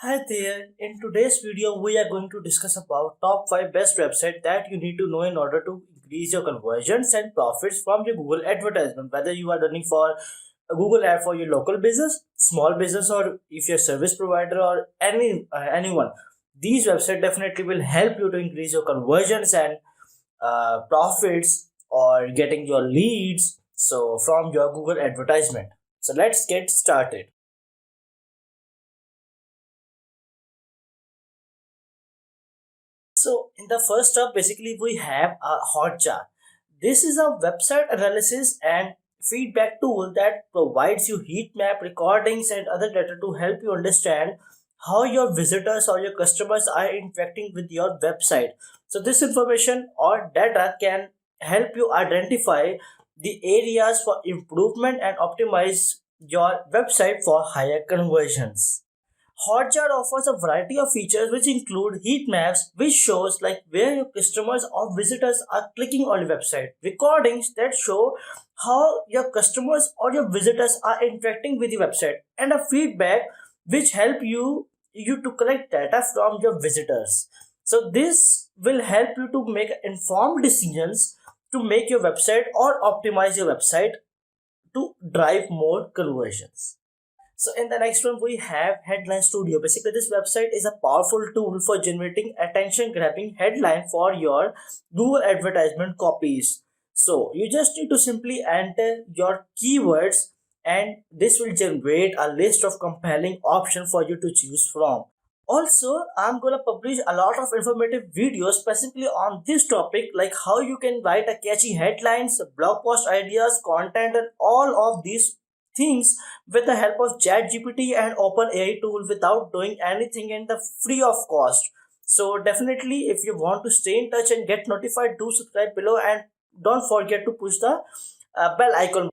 Hi there. In today's video, we are going to discuss about top 5 best website that you need to know in order to increase your conversions and profits from your Google advertisement. Whether you are running for a Google ad for your local business, small business, or if you're a service provider or anyone, these websites definitely will help you to increase your conversions and profits or getting your leads. So from your Google advertisement. So let's get started. So in the first step, basically we have a Hotjar. This is a website analysis and feedback tool that provides you heat map recordings and other data to help you understand how your visitors or your customers are interacting with your website. So this information or data can help you identify the areas for improvement and optimize your website for higher conversions. Hotjar offers a variety of features which include heat maps, which shows like where your customers or visitors are clicking on your website. Recordings that show how your customers or your visitors are interacting with the website, and a feedback which help you to collect data from your visitors. So this will help you to make informed decisions to make your website or optimize your website to drive more conversions. So in the next one, we have Headline Studio. Basically, this website is a powerful tool for generating attention-grabbing headline for your Google advertisement copies. So you just need to simply enter your keywords, and this will generate a list of compelling options for you to choose from. Also, I'm gonna publish a lot of informative videos specifically on this topic, like how you can write a catchy headlines, blog post ideas, content, and all of these things with the help of ChatGPT and OpenAI tool without doing anything and the free of cost. So definitely, if you want to stay in touch and get notified, do subscribe below and don't forget to push the bell icon.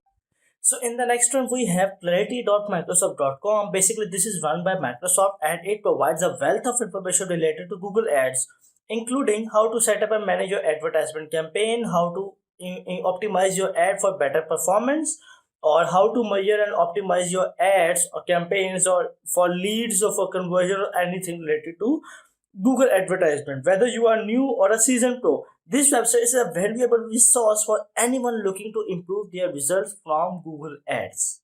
So in the next one, we have clarity.microsoft.com. Basically, this is run by Microsoft and it provides a wealth of information related to Google Ads, including how to set up and manage your advertisement campaign, how to optimize your ad for better performance, or how to measure and optimize your ads or campaigns or for leads or for conversion or anything related to Google advertisement. Whether you are new or a seasoned pro, this website is a valuable resource for anyone looking to improve their results from Google Ads.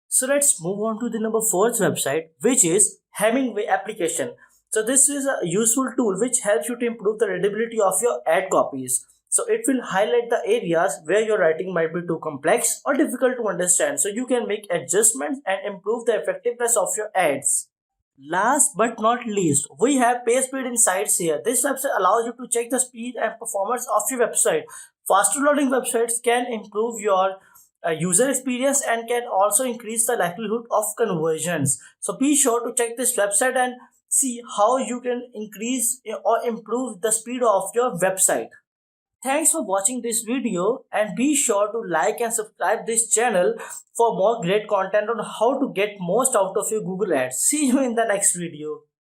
So let's move on to the number fourth website, which is Hemingway application. So this is a useful tool which helps you to improve the readability of your ad copies. So it will highlight the areas where your writing might be too complex or difficult to understand. So you can make adjustments and improve the effectiveness of your ads. Last but not least, we have PageSpeed Insights here. This website allows you to check the speed and performance of your website. Faster loading websites can improve your user experience and can also increase the likelihood of conversions. So be sure to check this website and see how you can increase or improve the speed of your website. Thanks for watching this video and be sure to like and subscribe this channel for more great content on how to get most out of your Google Ads. See you in the next video.